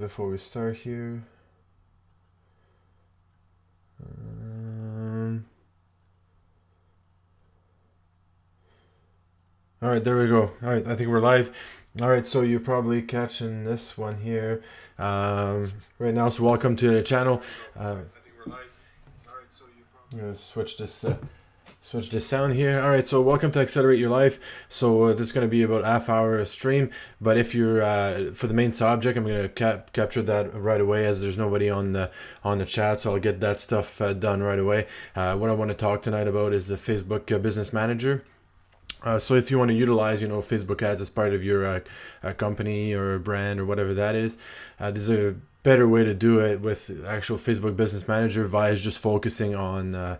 before we start here. All right, there we go. All right, I think we're live. All right, so you're probably catching this one here right now. So welcome to the channel. I think we're live. All right, so you probably. I'm gonna switch this sound here. All right, so welcome to Accelerate Your Life. So this is going to be about half hour stream, but if you're for the main subject, I'm going to capture that right away, as there's nobody on the chat, so I'll get that stuff done right away. What I want to talk tonight about is the Facebook Business Manager. So if you want to utilize, Facebook ads as part of your company or brand or whatever that is, there's a better way to do it with actual Facebook Business Manager via just focusing on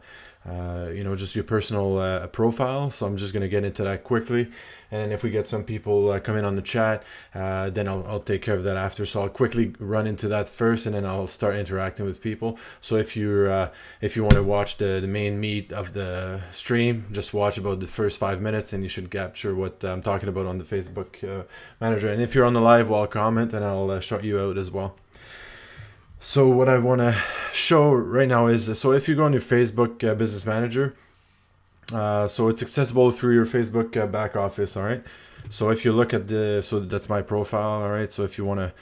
just your personal profile. So I'm just going to get into that quickly, and if we get some people come in on the chat, then I'll take care of that after. So I'll quickly run into that first, and then I'll start interacting with people. So if you want to watch the main meat of the stream, just watch about the first 5 minutes, and you should capture what I'm talking about on the Facebook Manager. And if you're on the live, well, comment, and I'll shout you out as well. So what I want to show right now is, so if you go on your Facebook Business Manager, so it's accessible through your Facebook back office. All right. So if you look at so that's my profile. All right. So if you want to,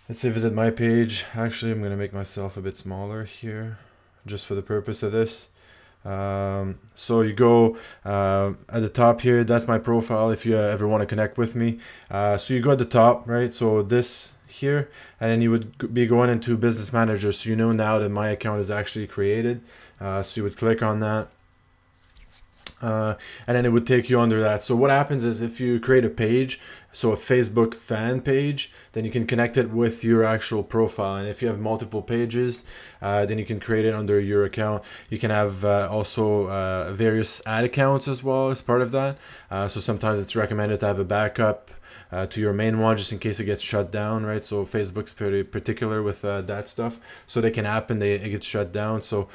let's say, visit my page. Actually, I'm going to make myself a bit smaller here, just for the purpose of this. So you go at the top here, that's my profile if you ever want to connect with me. So you go at the top, right? So this here, and then you would be going into Business Manager, so you know now that my account is actually created. So you would click on that, and then it would take you under that. So what happens is, if you create a page, so a Facebook fan page, then you can connect it with your actual profile. And if you have multiple pages, then you can create it under your account. You can have also various ad accounts as well as part of that. So sometimes it's recommended to have a backup to your main one, just in case it gets shut down, right? So Facebook's pretty particular with that stuff. So they can happen, it gets shut down. So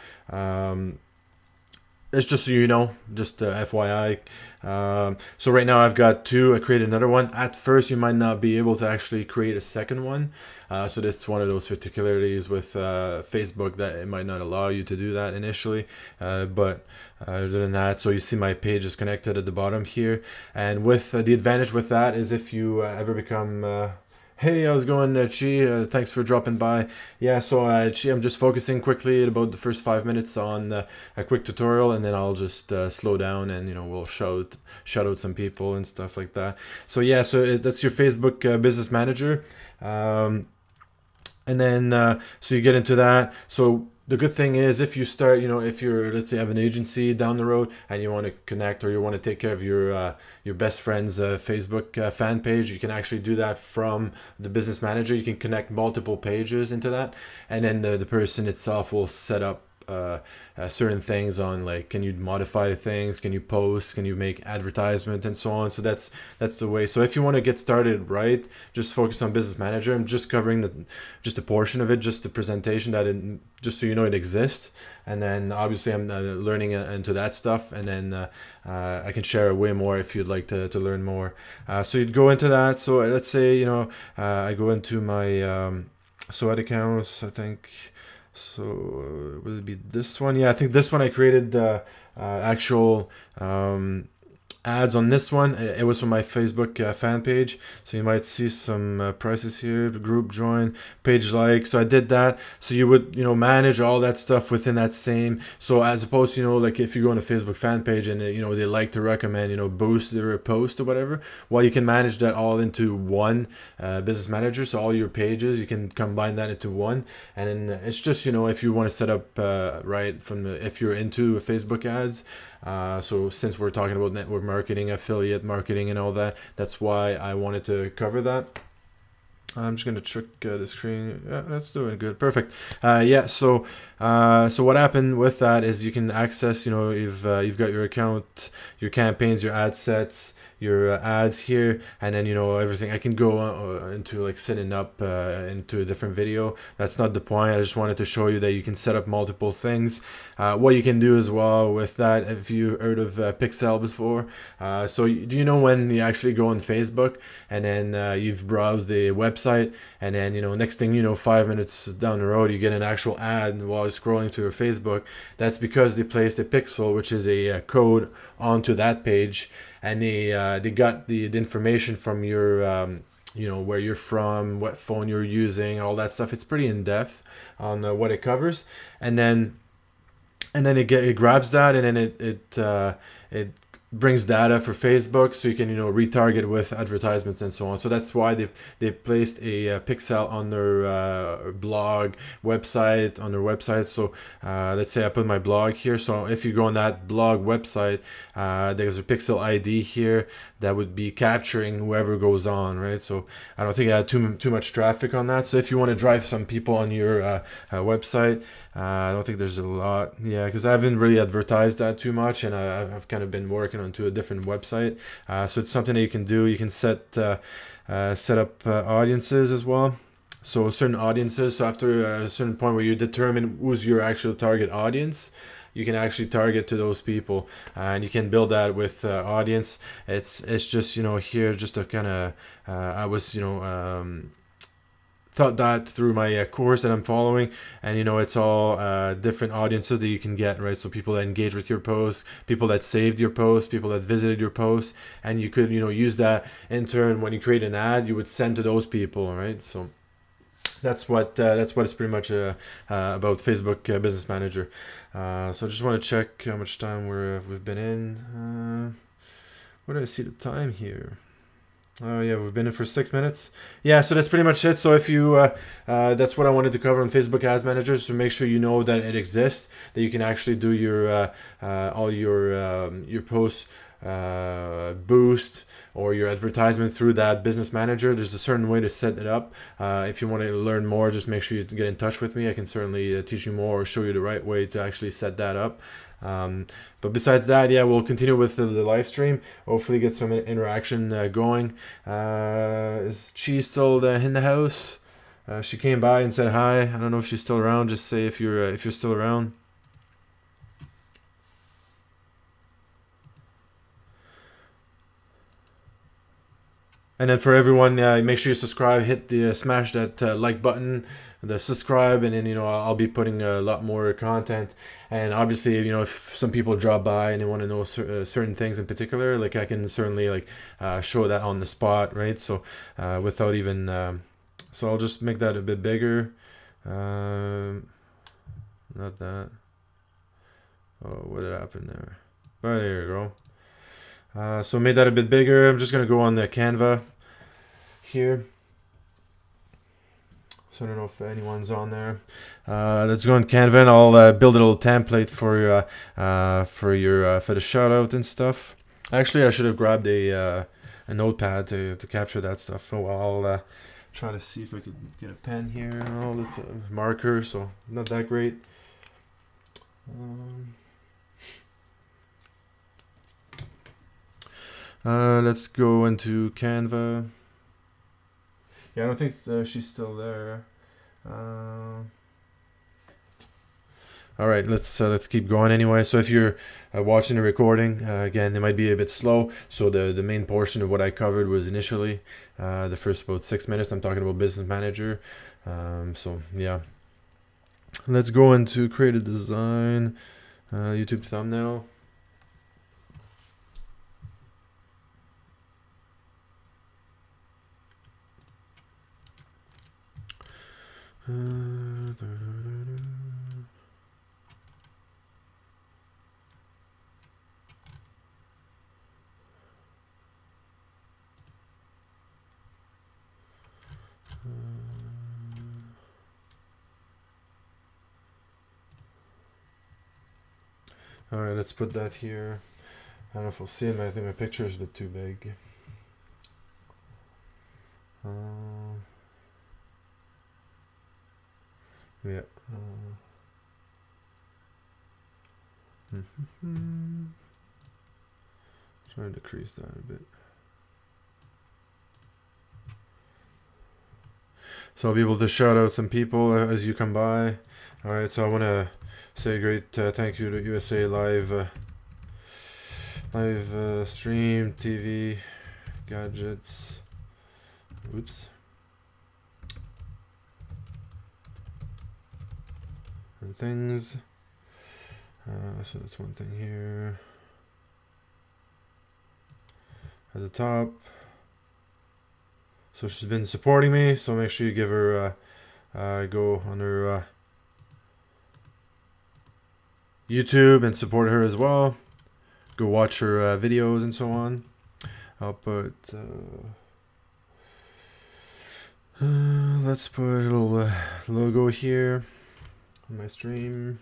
it's just so you know, just FYI. So right now I've got two. I created another one. At first, you might not be able to actually create a second one. So that's one of those particularities with Facebook, that it might not allow you to do that initially. But other than that, so you see my page is connected at the bottom here. And with the advantage with that is, if you ever become... Hey, how's it going, Chie? Thanks for dropping by. Yeah, so Chie, I'm just focusing quickly at about the first 5 minutes on a quick tutorial, and then I'll just slow down, and we'll shout out some people and stuff like that. So yeah, so that's your Facebook Business Manager, and then so you get into that. So the good thing is, if you start, if you're, let's say, have an agency down the road and you want to connect, or you want to take care of your best friend's Facebook fan page, you can actually do that from the Business Manager. You can connect multiple pages into that, and then the person itself will set up certain things on, like, can you modify things, can you post, can you make advertisement, and so on. So that's the way. So if you want to get started, right, just focus on Business Manager. I'm just covering just a portion of it, just the presentation, just so you know it exists. And then obviously I'm learning into that stuff, and then I can share way more if you'd like to learn more. So you'd go into that. So let's say I go into my so ad accounts, I think. So will it be this one? Yeah, I think this one I created actual ads on this one. It was from my Facebook fan page. So you might see some prices here, group join, page like. So I did that. So you would manage all that stuff within that same. So as opposed to like, if you go on a Facebook fan page and they like to recommend boost their post or whatever, well, you can manage that all into one Business Manager. So all your pages, you can combine that into one, and then it's just if you want to set up right from if you're into Facebook ads. So since we're talking about network marketing, affiliate marketing, and all that, that's why I wanted to cover that. I'm just gonna check the screen. Yeah, that's doing good. Perfect. Yeah. So what happened with that is, you can access. You've got your account, your campaigns, your ad sets. your ads here, and then everything. I can go into like setting up into a different video. That's not the point. I just wanted to show you that you can set up multiple things. What you can do as well with that, if you heard of Pixel before, so do you know when you actually go on Facebook and then you've browsed the website, and then next thing you know, 5 minutes down the road you get an actual ad while you're scrolling through your Facebook? That's because they placed a pixel, which is a code, onto that page, and they got the information from your where you're from, what phone you're using, all that stuff. It's pretty in depth on what it covers, and then it grabs that, and then it brings data for Facebook, so you can retarget with advertisements and so on. So that's why they placed a pixel on their blog website, on their website. So let's say I put my blog here. So if you go on that blog website, there's a pixel ID here that would be capturing whoever goes on, right? So I don't think I had too much traffic on that. So if you want to drive some people on your website, I don't think there's a lot, because I haven't really advertised that too much, and I've kind of been working onto a different website. So it's something that you can do. You can set up audiences as well. So certain audiences. So after a certain point where you determine who's your actual target audience, you can actually target to those people, and you can build that with audience. It's just here just a kind of I was thought that through my course that I'm following, and it's all different audiences that you can get, right? So people that engage with your posts, people that saved your post, people that visited your post, and you could use that in turn when you create an ad, you would send to those people, right? So that's what it's pretty much about Facebook Business Manager. So I just want to check how much time we've been in. Where do I see the time here? Oh yeah, we've been in for 6 minutes. Yeah, so that's pretty much it. So if you, that's what I wanted to cover on Facebook Ads Manager. So make sure you know that it exists, that you can actually do your all your posts boost or your advertisement through that business manager. There's a certain way to set it up. If you want to learn more, just make sure you get in touch with me. I can certainly teach you more or show you the right way to actually set that up. But besides that, we'll continue with the live stream. Hopefully get some interaction going. Is Chie still in the house? She came by and said hi. I don't know if she's still around. Just say if you're still around. And then for everyone, make sure you subscribe. Hit the smash that like button, the subscribe, and then I'll be putting a lot more content. And obviously, if some people drop by and they want to know certain things in particular, like I can certainly show that on the spot, right? So without even, so I'll just make that a bit bigger. Not that. Oh, what did happen there? Oh, there you go. So made that a bit bigger. I'm just going to go on the Canva here. So I don't know if anyone's on there. Let's go on Canva, and I'll build a little template for the shout out and stuff. Actually, I should have grabbed a notepad to capture that stuff. So I'll try to see if I could get a pen here. Oh, that's a marker, so not that great. Let's go into Canva. Yeah, I don't think she's still there. All right, let's keep going anyway. So if you're watching the recording, again, it might be a bit slow. So the main portion of what I covered was initially the first about 6 minutes. I'm talking about Business Manager. So yeah, let's go into create a design, YouTube thumbnail. All right, let's put that here. I don't know if we'll see it, but I think my picture is a bit too big. Yeah. Trying to decrease that a bit. So I'll be able to shout out some people as you come by. All right, so I want to say a great thank you to USA Live stream TV gadgets. Oops. And things. So that's one thing here at the top. So she's been supporting me, so make sure you give her go on her YouTube and support her as well. Go watch her videos and so on. I'll put let's put a little logo here on my stream.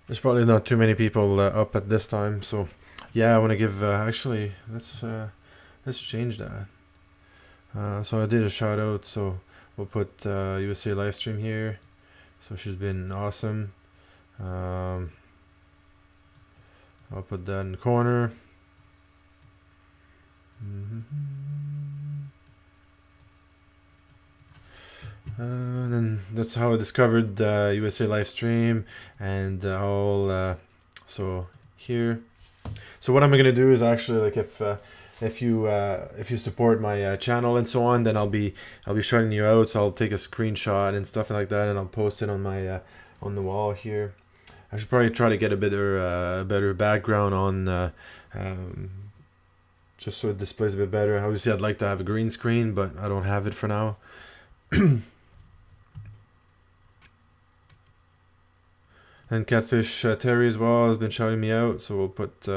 There's probably not too many people up at this time, so yeah, I want to give. Actually, let's change that. So I did a shout out, so we'll put USA live stream here. So she's been awesome. I'll put that in the corner. And then that's how I discovered USA live stream and all. So here. So what I'm gonna do is actually, like, if you support my channel and so on, then I'll be shouting you out. So I'll take a screenshot and stuff like that, and I'll post it on my on the wall here. I should probably try to get a better background on just so it displays a bit better. Obviously, I'd like to have a green screen, but I don't have it for now. And Catfish Terry as well has been shouting me out, so we'll put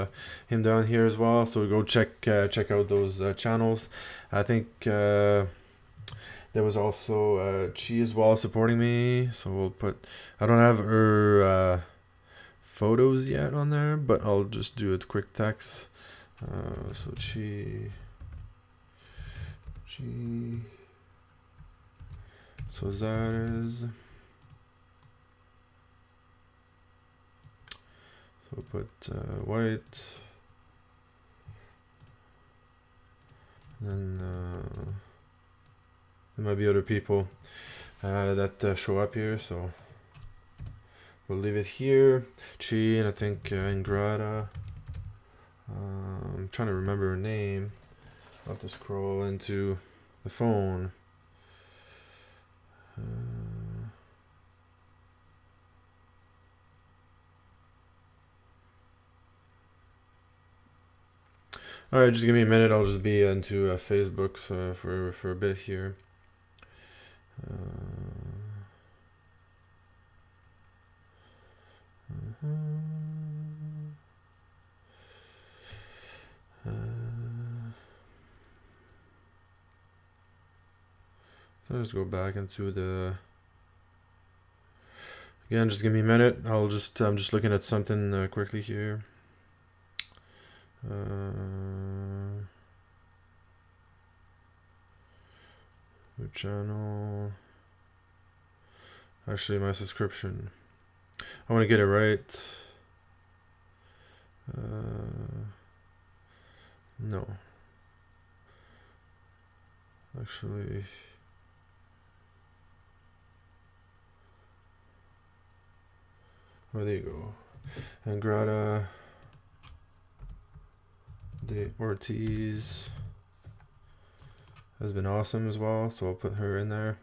him down here as well. So go check out those channels. I think there was also Chie as well supporting me, so we'll put. I don't have her photos yet on there, but I'll just do it quick text. So Chie Cosares. So put white, and then there might be other people that show up here, so we'll leave it here. Chie, and I think Engratha. I'm trying to remember her name. I'll have to scroll into the phone. All right, just give me a minute. I'll just be into Facebook for a bit here. Let's go back into the. Again, just give me a minute. I'm just looking at something quickly here. The channel. Actually, my subscription. I want to get it right. No. Actually. Oh, there you go. Engratha de Ortiz has been awesome as well, so I'll put her in there.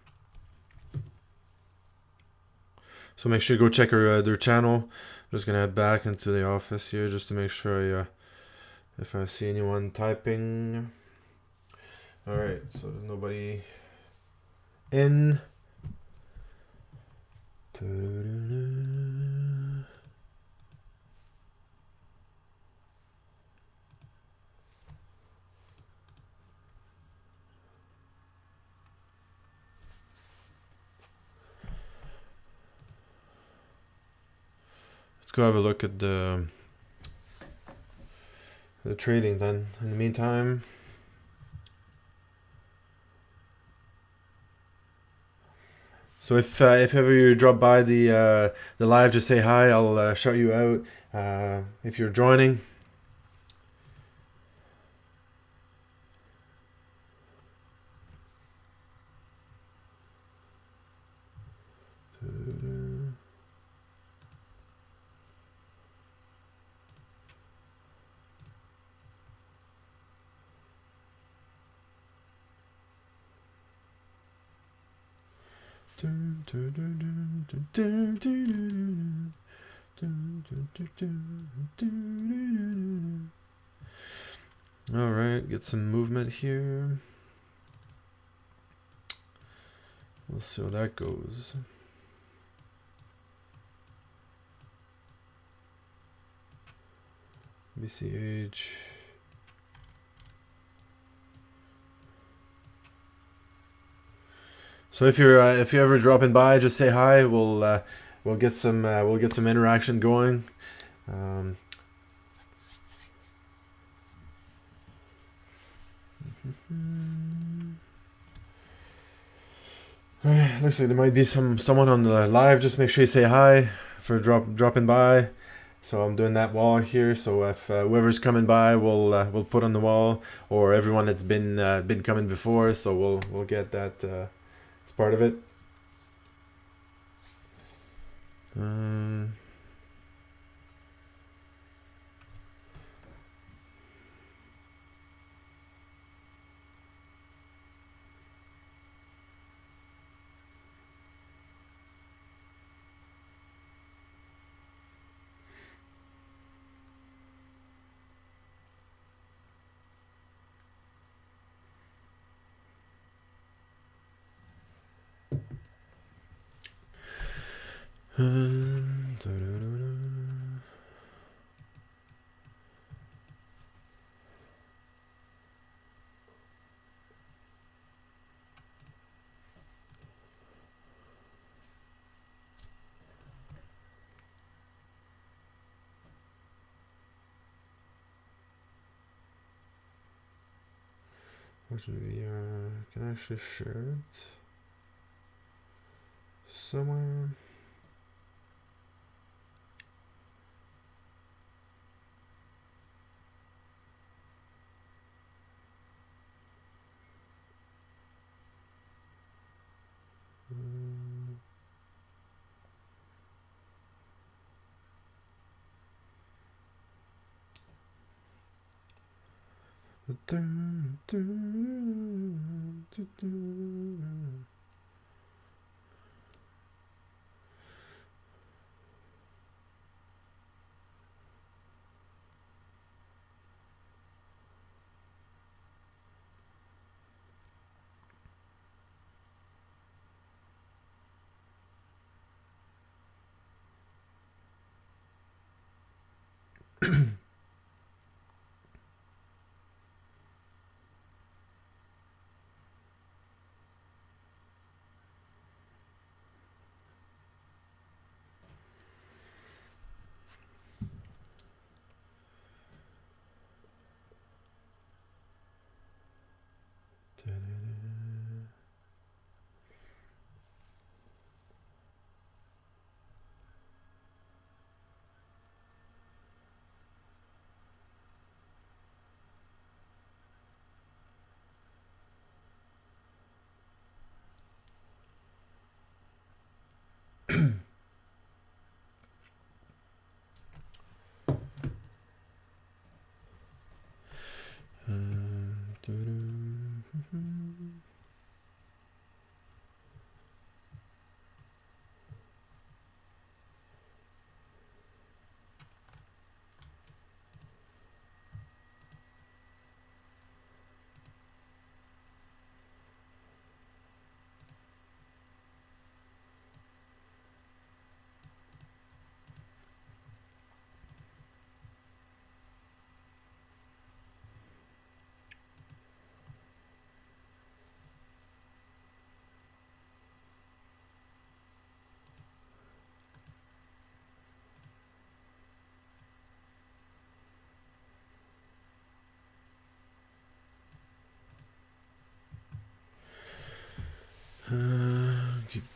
So make sure you go check her their channel. I'm just gonna head back into the office here just to make sure if I see anyone typing. All right, so there's nobody in. go have a look at the trading then. In the meantime, so if ever you drop by the live, just say hi. I'll shout you out if you're joining. All right, get some movement here. We'll see how that goes. BCH. So if you're ever dropping by, just say hi. We'll get some interaction going. Looks like there might be someone on the live. Just make sure you say hi for dropping by. So I'm doing that wall here. So if whoever's coming by, we'll put on the wall, or everyone that's been coming before. So we'll get that as part of it. Fortunately, I can actually share it somewhere.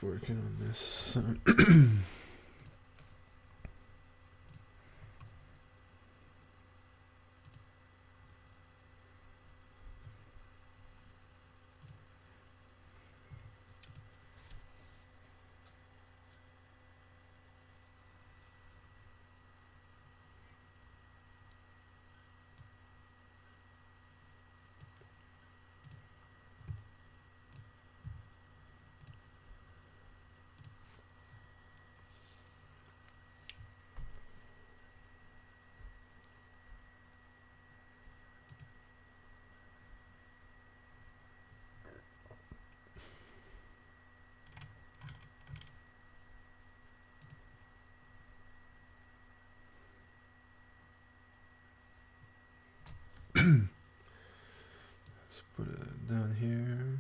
working on this. Let's put it down here.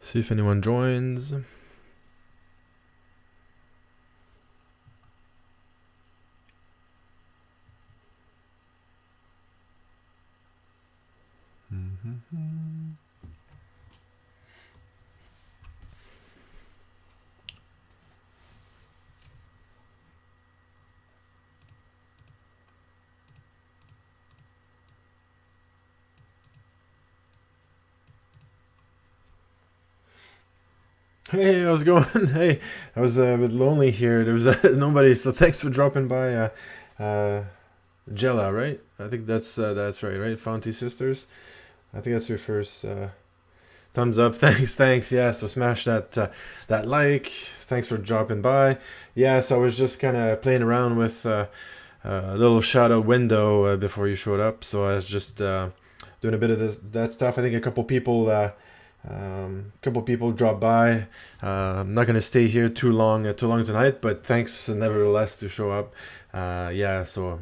See if anyone joins. Hey, how's it going? Hey, I was a bit lonely here. There was nobody, so thanks for dropping by. Jella, right? I think that's right? Fonti Sisters. I think that's your first thumbs up. Thanks. Yeah, so smash that like. Thanks for dropping by. Yeah, so I was just kind of playing around with a little shadow window before you showed up. So I was just doing a bit of that stuff. I think a couple people dropped by. I'm not gonna stay here too long tonight, but thanks nevertheless to show up. Yeah, so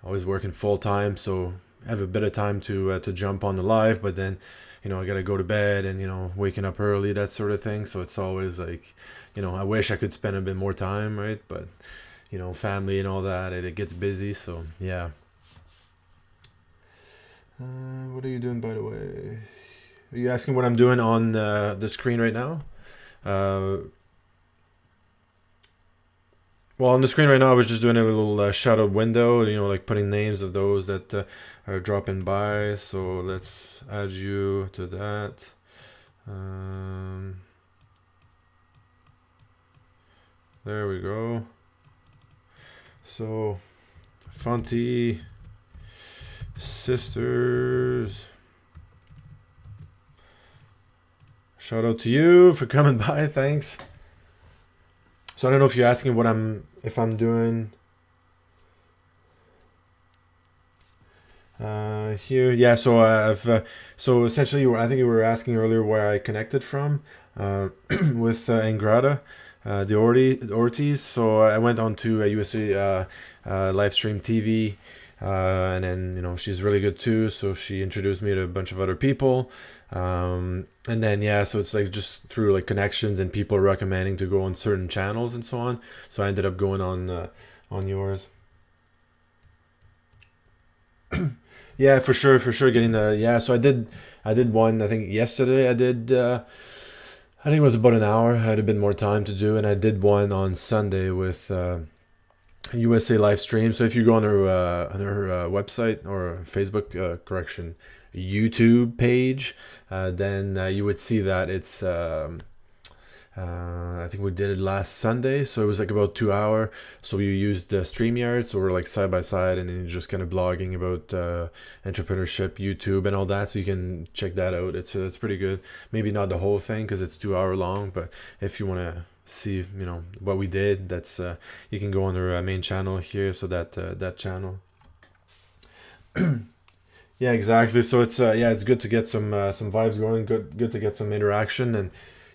I was working full time, so I have a bit of time to jump on the live, but then I gotta go to bed and waking up early, that sort of thing. So it's always like I wish I could spend a bit more time, right? But family and all that, it gets busy. So yeah. What are you doing, by the way? Are you asking what I'm doing on the screen right now? Well, on the screen right now, I was just doing a little shadowed window, like putting names of those that are dropping by. So let's add you to that. There we go. So, Fonti Sisters. Shout out to you for coming by. Thanks. So I don't know if you're asking if I'm doing here. Yeah. So I've so essentially, I think you were asking earlier where I connected from with Engratha de Ortiz. So I went on to USA live stream TV And then she's really good too, so she introduced me to a bunch of other people. And then yeah, so it's like just through like connections and people recommending to go on certain channels and so on. So I ended up going on yours. Yeah, for sure, getting the yeah. So I did one. I think yesterday I did. I think it was about an hour. I had a bit more time to do, and I did one on Sunday with USA live stream. So if you go on her website or Facebook, correction, YouTube page, then you would see that it's. I think we did it last Sunday, so it was like about 2 hour. So we used StreamYard, so we're like side by side, and then just kind of blogging about entrepreneurship, YouTube, and all that. So you can check that out. It's pretty good. Maybe not the whole thing because it's 2 hour long, but if you want to see what we did, that's you can go on our main channel here. So that channel. Yeah, exactly. So it's yeah, it's good to get some vibes going. Good to get some interaction. And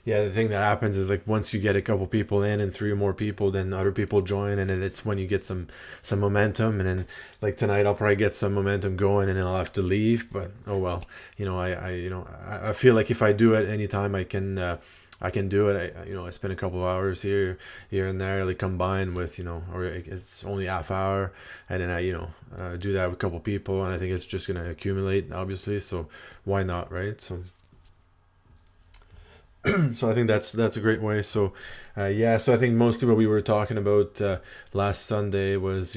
yeah, the thing that happens is like once you get a couple people in and three or more people, then other people join, and then it's when you get some momentum. And then like tonight, I'll probably get some momentum going, and then I'll have to leave. But oh well, I feel like if I do it anytime, I can do it. I spend a couple of hours here and there, like combined with or it's only half hour, and then I do that with a couple of people, and I think it's just gonna accumulate, obviously. So why not, right? So so I think that's a great way. So yeah, so I think mostly what we were talking about last Sunday was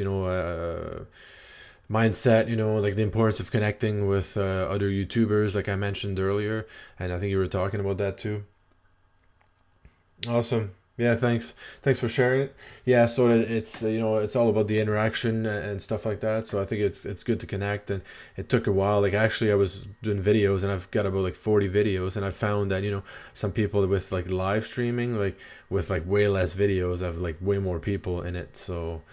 mindset, like the importance of connecting with other YouTubers, like I mentioned earlier, and I think you were talking about that too. Awesome. Yeah, thanks for sharing it. Yeah, so it's it's all about the interaction and stuff like that. So I think it's good to connect, and it took a while. Like actually, I was doing videos, and I've got about like 40 videos, and I found that some people with like live streaming, like with like way less videos, have like way more people in it. So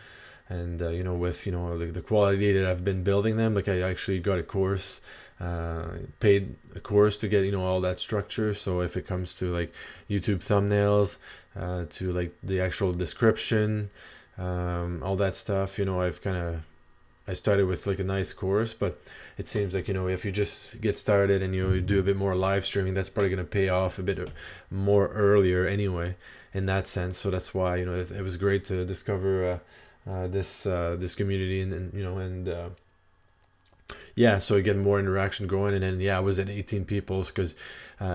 and with the quality that I've been building them, like I actually got a course, paid a course to get all that structure. So if it comes to like YouTube thumbnails, to like the actual description, all that stuff, I started with like a nice course. But it seems like if you just get started and you do a bit more live streaming, that's probably going to pay off a bit more earlier anyway, in that sense. So that's why it was great to discover this community, and yeah, so I get more interaction going. And then yeah, I was at 18 people because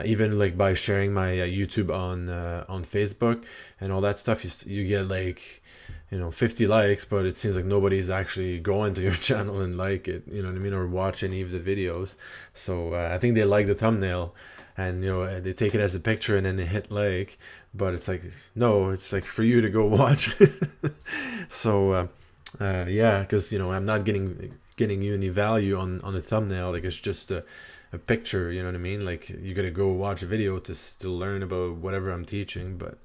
even like by sharing my YouTube on Facebook and all that stuff, you get like 50 likes, but it seems like nobody's actually going to your channel and like it, you know what I mean, or watch any of the videos. So I think they like the thumbnail, and they take it as a picture and then they hit like, but it's like no, it's like for you to go watch. So yeah, because I'm not getting you any value on the thumbnail. Like it's just a picture, you know what I mean? Like you gotta go watch a video to learn about whatever I'm teaching. But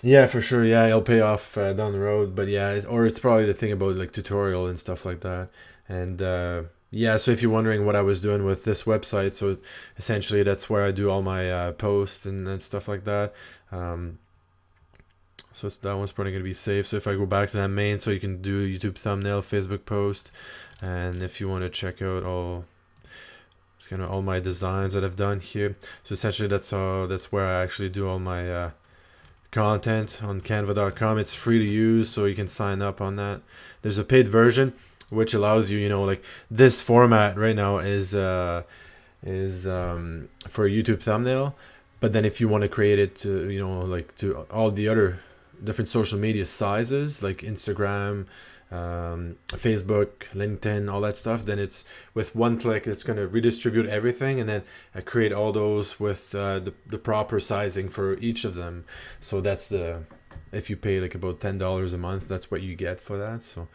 yeah, for sure, yeah, it'll pay off down the road. But yeah, it's probably the thing about like tutorial and stuff like that. And yeah, so if you're wondering what I was doing with this website, so essentially that's where I do all my posts and stuff like that. So that one's probably going to be safe. So if I go back to that main, so you can do YouTube thumbnail, Facebook post, and if you want to check out all my designs that I've done here. So essentially that's where I actually do all my content on canva.com. It's free to use, so you can sign up on that. There's a paid version which allows you, like this format right now is for a YouTube thumbnail. But then if you want to create it to, like to all the other different social media sizes, like Instagram, Facebook, LinkedIn, all that stuff, then it's with one click, it's going to redistribute everything, and then create all those with the proper sizing for each of them. So that's if you pay like about $10 a month, that's what you get for that. So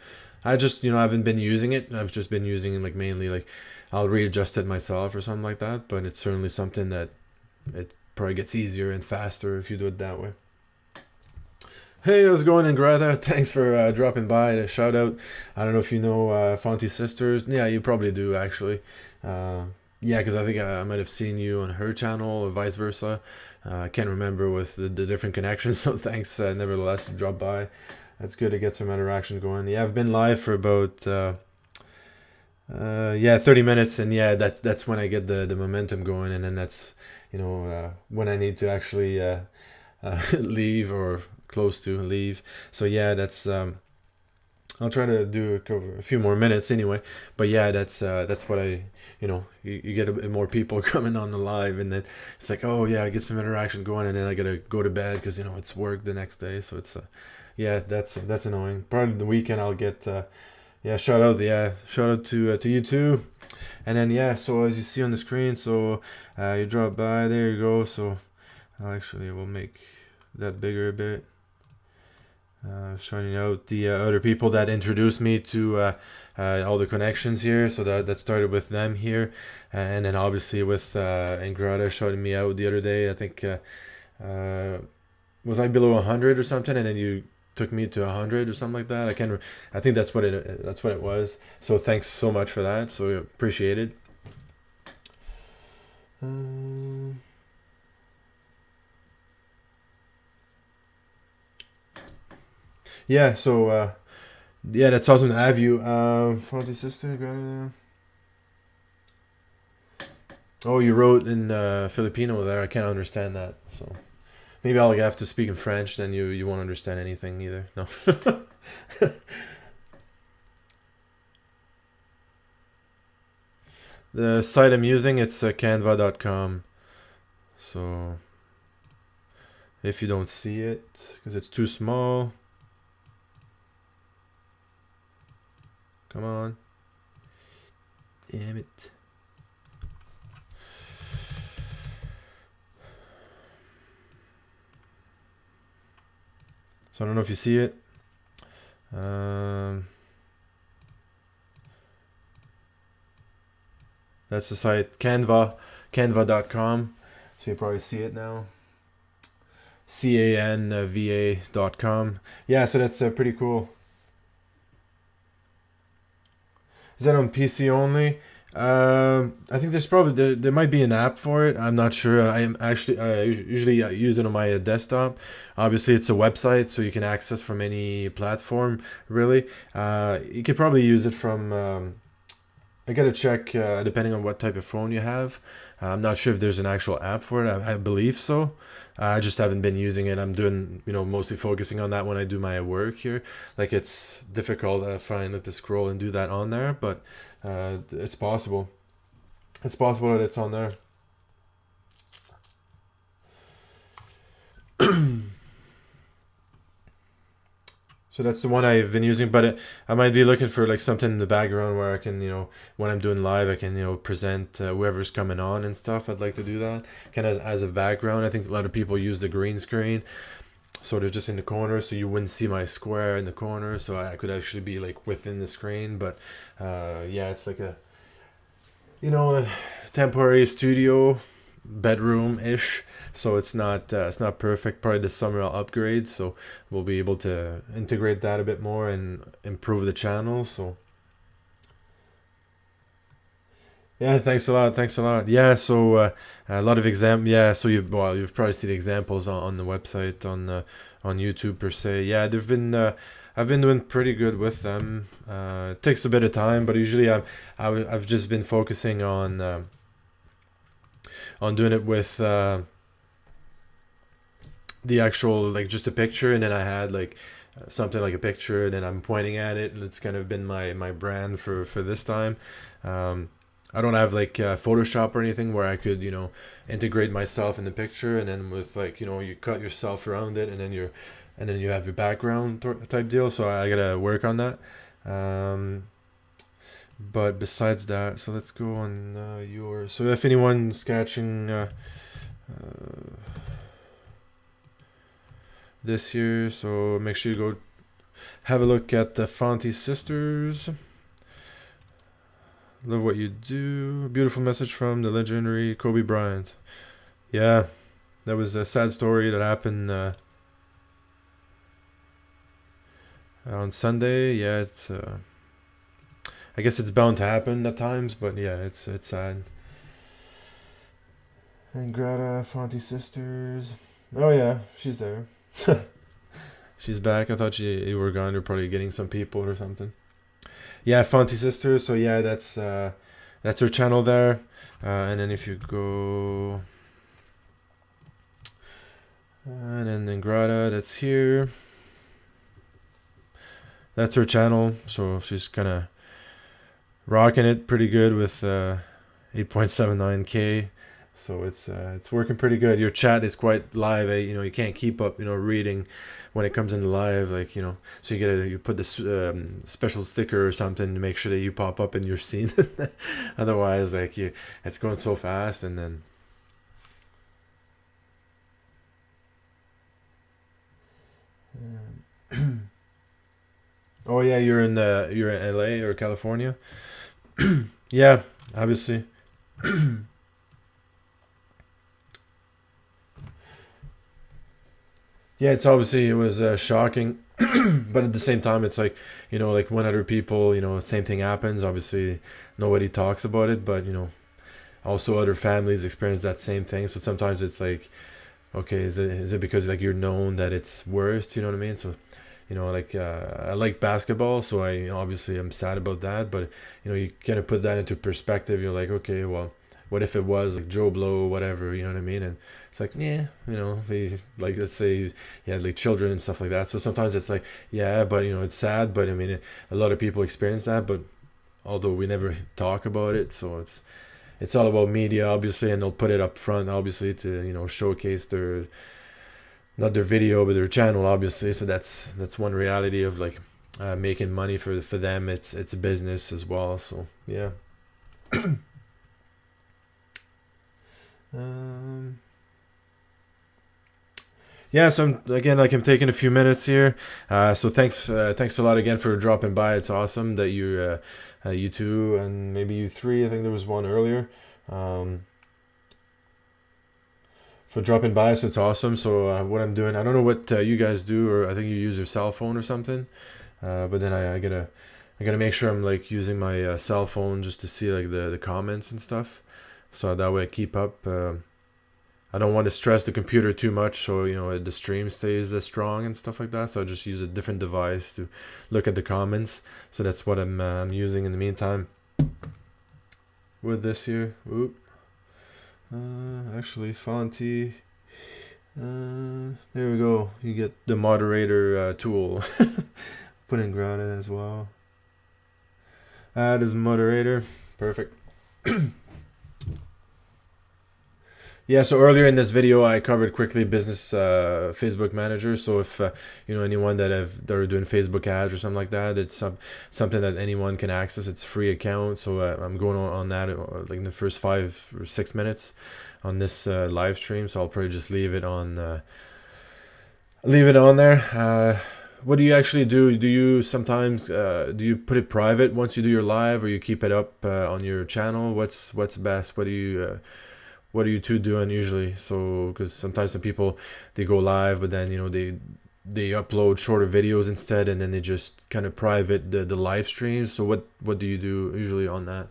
I just, I haven't been using it. I've just been using it like mainly like I'll readjust it myself or something like that. But it's certainly something that it probably gets easier and faster if you do it that way. Hey, how's it going, Engratha? Thanks for dropping by. A shout out. I don't know if you know Fonti Sisters. Yeah, you probably do actually. Yeah, because I think I might have seen you on her channel or vice versa. I can't remember with the different connections. So thanks, nevertheless, to drop by. That's good to get some interaction going. Yeah, I've been live for about yeah, 30 minutes, and yeah, that's when I get the momentum going, and then that's when I need to actually leave or close to leave. So yeah, that's I'll try to do a few more minutes anyway. But yeah, that's what you get a bit more people coming on the live, and then it's like, oh yeah, I get some interaction going, and then I gotta go to bed because it's work the next day. So it's yeah, that's annoying. Part of the weekend I'll get yeah, shout out to you too. And then yeah, so as you see on the screen, so you drop by, there you go. So actually we'll make that bigger a bit. Showing out the other people that introduced me to all the connections here. So that started with them here, and then obviously with Engratha shouting me out the other day. I think was I below 100 or something, and then you took me to 100 or something like that. I think that's what it was. So thanks so much for that. So appreciate it. Yeah, so yeah, that's awesome to have you. Fonti Sisters. Oh, you wrote in Filipino there. I can't understand that. So maybe I'll have to speak in French. Then you won't understand anything either. No. The site I'm using, it's canva.com. So if you don't see it because it's too small, come on. Damn it. So I don't know if you see it. That's the site, canva.com. So you probably see it now. canva.com. Yeah, so that's pretty cool. Is that on PC only? I think there might be an app for it. I'm not sure. I usually use it on my desktop. Obviously, it's a website, so you can access from any platform. Really, you could probably use it from. I gotta check depending on what type of phone you have. I'm not sure if there's an actual app for it. I believe so. I just haven't been using it. I'm doing, mostly focusing on that when I do my work here. Like it's difficult finding to scroll and do that on there, but it's possible. It's possible that it's on there. So that's the one I've been using, but I might be looking for like something in the background where I can, when I'm doing live, I can, present whoever's coming on and stuff. I'd like to do that kind of as a background. I think a lot of people use the green screen, so they're just in the corner, so you wouldn't see my square in the corner. So I could actually be like within the screen, but yeah, it's like a, a temporary studio bedroom ish. So it's not perfect. Probably this summer I'll upgrade, so we'll be able to integrate that a bit more and improve the channel. So yeah, thanks a lot. Thanks a lot. Yeah, so a lot of Yeah, so you've probably seen the examples on the website on YouTube per se. Yeah, they've been. I've been doing pretty good with them. It takes a bit of time, but usually I've just been focusing on doing it with the actual, like, just a picture, and then I had like something like a picture, and then I'm pointing at it, and it's kind of been my brand for this time. I don't have like Photoshop or anything where I could integrate myself in the picture, and then with like you cut yourself around it, and then you have your background type deal. So I gotta work on that. But besides that, so let's go on yours. So if anyone's catching this year, so make sure you go have a look at the Fonti Sisters. Love what you do. Beautiful message from the legendary Kobe Bryant. Yeah, that was a sad story that happened on Sunday. Yeah, it's I guess it's bound to happen at times, but yeah, it's sad. Engratha, Fonti Sisters. Oh yeah, she's there. She's back. I thought you were gone. You're probably getting some people or something. Yeah, Fonti Sisters. So yeah, that's her channel there. And then if you go, and then Engratha, that's here. That's her channel. So she's kind of rocking it pretty good with 8.79K. So it's working pretty good. Your chat is quite live. You can't keep up, reading when it comes in live. Like, so you put this special sticker or something to make sure that you pop up in your scene. Otherwise, like it's going so fast, and then. Oh yeah, you're in LA or California. Yeah, obviously. Yeah, it was shocking, but at the same time, it's like, like when other people, same thing happens. Obviously, nobody talks about it, but also other families experience that same thing. So sometimes it's like, okay, is it because like you're known that it's worse? You know what I mean? So, like I like basketball, so obviously I'm sad about that, but you kind of put that into perspective. You're like, okay, well, what if it was like Joe Blow, whatever, you know what I mean? And it's like, yeah, like, let's say you had like children and stuff like that. So sometimes it's like, yeah, but it's sad. But I mean, a lot of people experience that. But although we never talk about it, so it's all about media, obviously, and they'll put it up front, obviously, to showcase their, not their video, but their channel, obviously. So that's one reality of like making money for them. It's a business as well. So yeah. Yeah, so I'm taking a few minutes here. So thanks a lot again for dropping by. It's awesome that you two, and maybe you three. I think there was one earlier. For dropping by, so it's awesome. So what I'm doing, I don't know what you guys do, or I think you use your cell phone or something. But then I gotta make sure I'm like using my cell phone just to see like the comments and stuff. So that way I keep up. I don't want to stress the computer too much, so the stream stays strong and stuff like that. So I just use a different device to look at the comments. So that's what I'm using in the meantime. With this here, actually Fonti. There we go. You get the moderator tool. Put in Engratha as well. Add as moderator. Perfect. Yeah, so earlier in this video, I covered quickly business Facebook Manager. So if anyone that are doing Facebook ads or something like that, it's something that anyone can access. It's free account. So I'm going on that like in the first 5 or 6 minutes on this live stream. So I'll probably just leave it on there. What do you actually do? Do you sometimes do you put it private once you do your live, or you keep it up on your channel? What's best? What are you two doing usually? So, because sometimes some people, they go live, but then they upload shorter videos instead, and then they just kind of private the live streams. So what do you do usually on that?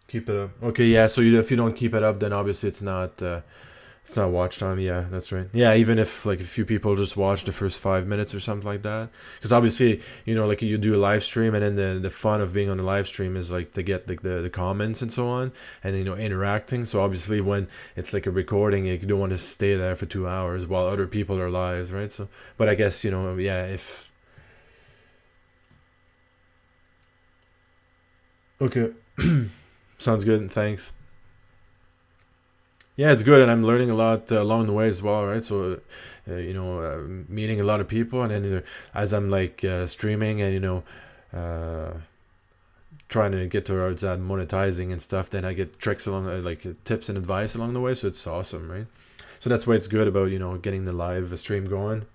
Keep it up. Okay, yeah. So if you don't keep it up, then obviously it's not watch time. Yeah, that's right. Yeah, even if like a few people just watch the first 5 minutes or something like that, because obviously like you do a live stream, and then the fun of being on the live stream is like to get like the comments and so on, and interacting. So obviously when it's like a recording, you don't want to stay there for 2 hours while other people are live, right? So, but I guess yeah, if okay. Sounds good. Thanks. Yeah, it's good, and I'm learning a lot along the way as well, right? So, meeting a lot of people, and then as I'm like streaming and trying to get towards that monetizing and stuff, then I get tricks along, like tips and advice along the way. So it's awesome, right? So that's why it's good about getting the live stream going.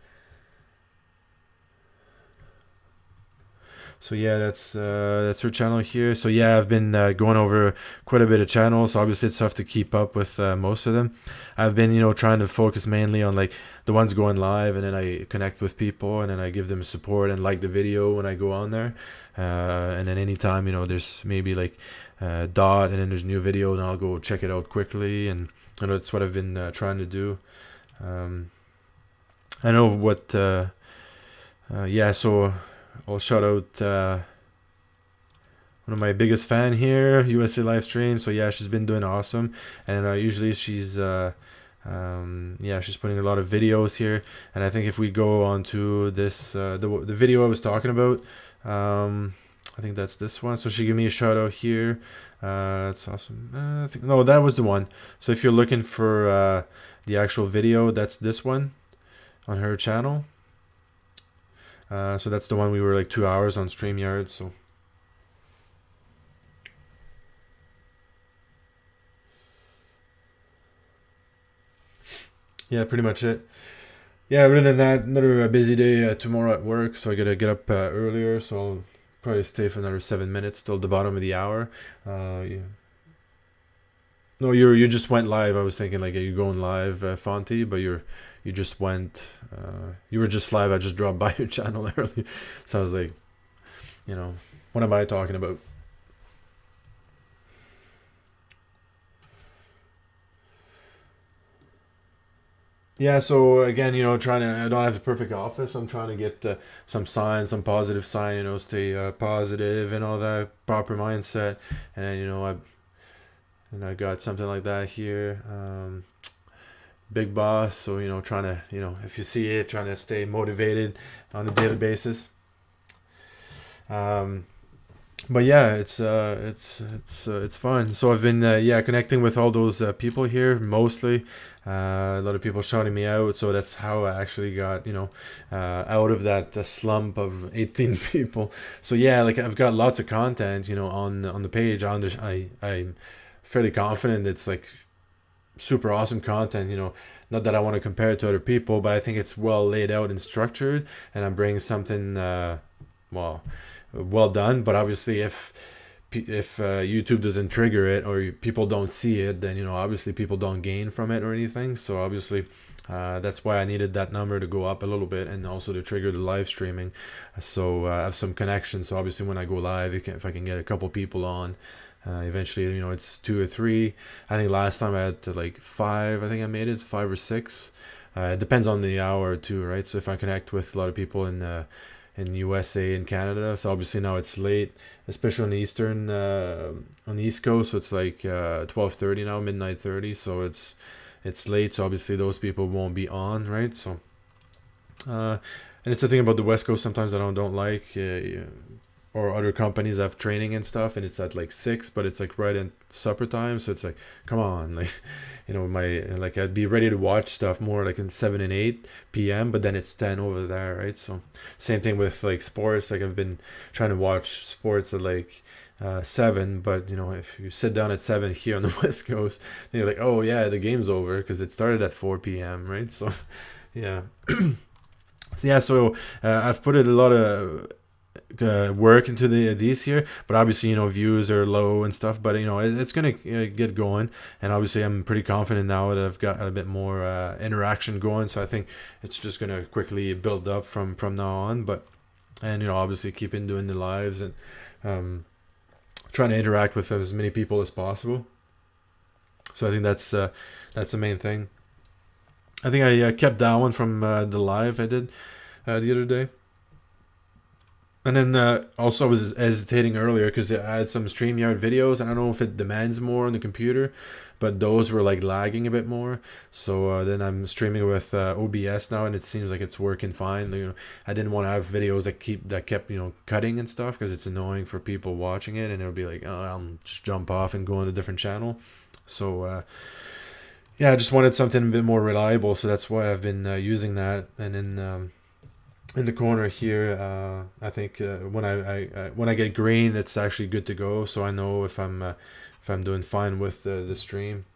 So yeah, that's her channel here. So yeah, I've been going over quite a bit of channels. So obviously, it's tough to keep up with most of them. I've been trying to focus mainly on like the ones going live, and then I connect with people, and then I give them support and like the video when I go on there. And then anytime there's maybe like dot, and then there's a new video, and I'll go check it out quickly, and that's what I've been trying to do. I know what. Yeah, so I'll shout out one of my biggest fan here, USA live stream. So yeah, she's been doing awesome, and usually she's yeah, she's putting a lot of videos here. And I think if we go on to this the video I was talking about, I think that's this one. So she gave me a shout out here. It's awesome. I think, no, that was the one. So if you're looking for the actual video, that's this one on her channel. So that's the one we were like 2 hours on StreamYard. So yeah, pretty much it. Yeah, other than that, another busy day tomorrow at work. So I gotta get up earlier. So I'll probably stay for another 7 minutes till the bottom of the hour. Yeah. No, you just went live. I was thinking like, are you going live, Fonti? But you just went. You were just live. I just dropped by your channel early, so I was like, what am I talking about? Yeah, so again, I don't have a perfect office. I'm trying to get some sign, some positive sign, stay positive and all that, proper mindset. And then, I got something like that here. Big boss. So, trying to, if you see it, trying to stay motivated on a daily basis. But yeah, it's fun. So I've been connecting with all those people here mostly. A lot of people shouting me out, so that's how I actually got out of that slump of 18 people. So yeah, like I've got lots of content on the page. I'm fairly confident it's like super awesome content. Not that I want to compare it to other people, but I think it's well laid out and structured, and I'm bringing something well done. But obviously, if YouTube doesn't trigger it or people don't see it, then obviously people don't gain from it or anything. So obviously, that's why I needed that number to go up a little bit, and also to trigger the live streaming. So I have some connections. So obviously, when I go live, if I can get a couple people on. Eventually, it's 2 or 3. I think last time I had to like 5. I think I made it 5 or 6. It depends on the hour too, right? So if I connect with a lot of people in USA and Canada, so obviously now it's late, especially on the eastern on the East Coast. So it's like 12:30 now, midnight 30. So it's late. So obviously those people won't be on, right? So and it's the thing about the West Coast. Sometimes I don't like. Or other companies have training and stuff, and it's at like 6, but it's like right in supper time. So it's like, come on, like, I'd be ready to watch stuff more like in 7 and 8 p.m., but then it's 10 over there, right? So same thing with like sports. Like I've been trying to watch sports at like 7, but if you sit down at 7 here on the West Coast, then you're like, oh yeah, the game's over because it started at 4 p.m., right? So yeah. Yeah, so I've put a lot of work into these here, but obviously views are low and stuff, but it's gonna get going, and obviously I'm pretty confident now that I've got a bit more interaction going, so I think it's just gonna quickly build up from now on. But obviously keeping doing the lives and trying to interact with as many people as possible. So I think that's the main thing. I think I kept that one from the live I did the other day. And then also I was hesitating earlier because I had some StreamYard videos, and I don't know if it demands more on the computer, but those were like lagging a bit more. So then I'm streaming with OBS now, and it seems like it's working fine. I didn't want to have videos that kept cutting and stuff, because it's annoying for people watching it, and it'll be like, oh, I'll just jump off and go on a different channel. So yeah, I just wanted something a bit more reliable, so that's why I've been using that. And then in the corner here, I think when I get green, it's actually good to go. So I know if I'm doing fine with the stream.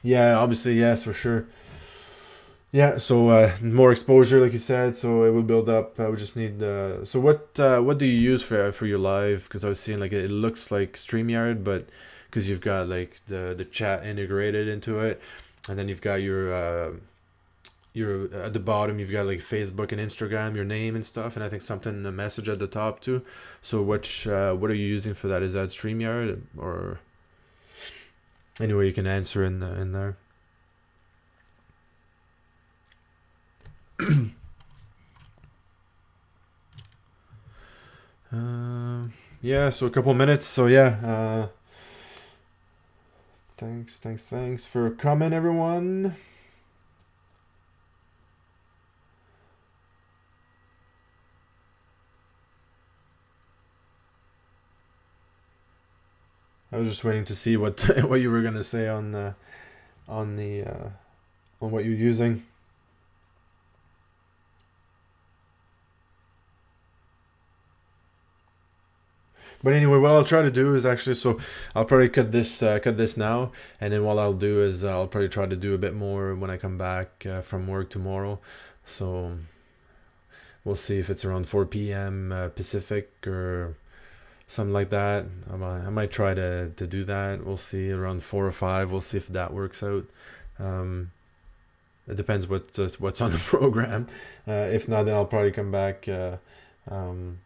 Yeah, obviously, yes, for sure. Yeah, so more exposure, like you said, so it will build up. We just need. So what do you use for your live? Because I was seeing like it looks like StreamYard, but because you've got like the chat integrated into it, and then you've got your at the bottom you've got like Facebook and Instagram, your name and stuff, and I think something a message at the top too. So what are you using for that? Is that StreamYard or anyway you can answer in there? Yeah, so a couple minutes. So yeah, thanks for coming, everyone. I was just waiting to see what what you were gonna say on the on what you're using. But anyway, what I'll try to do is actually, so I'll probably cut this now, and then what I'll do is I'll probably try to do a bit more when I come back from work tomorrow. So we'll see if it's around 4 p.m. Pacific or something like that. I might try to do that. We'll see around 4 or 5. We'll see if that works out. Um, it depends what's on the program. If not, then I'll probably come back. Um,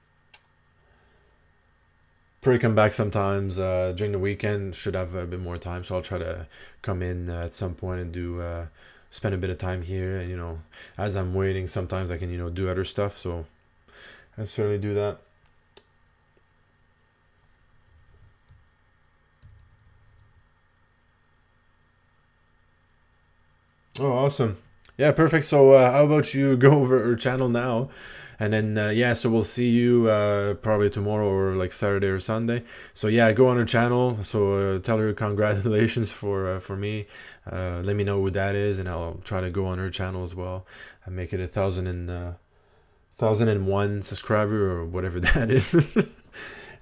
Probably come back sometimes during the weekend. Should have a bit more time, so I'll try to come in at some point and do spend a bit of time here. And as I'm waiting, sometimes I can do other stuff. So I'll certainly do that. Oh, awesome. Yeah, perfect. So, how about you go over our channel now? And then, yeah, so we'll see you probably tomorrow or like Saturday or Sunday. So, yeah, go on her channel. So, tell her congratulations for me. Let me know who that is, and I'll try to go on her channel as well and make it 1,001 subscriber or whatever that is.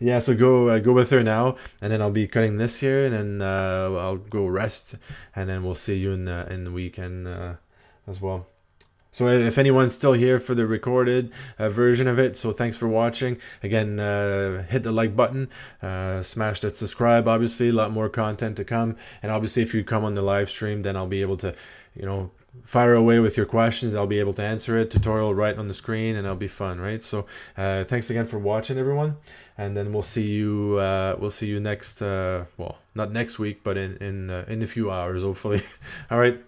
Yeah, so go with her now, and then I'll be cutting this here, and then I'll go rest, and then we'll see you in the weekend as well. So if anyone's still here for the recorded version of it, so thanks for watching. Again, hit the like button, smash that subscribe. Obviously, a lot more content to come, and obviously, if you come on the live stream, then I'll be able to, fire away with your questions. I'll be able to answer it. Tutorial right on the screen, and it'll be fun, right? So, thanks again for watching, everyone, and then we'll see you. We'll see you next. Well, not next week, but in a few hours, hopefully. All right. Bye bye.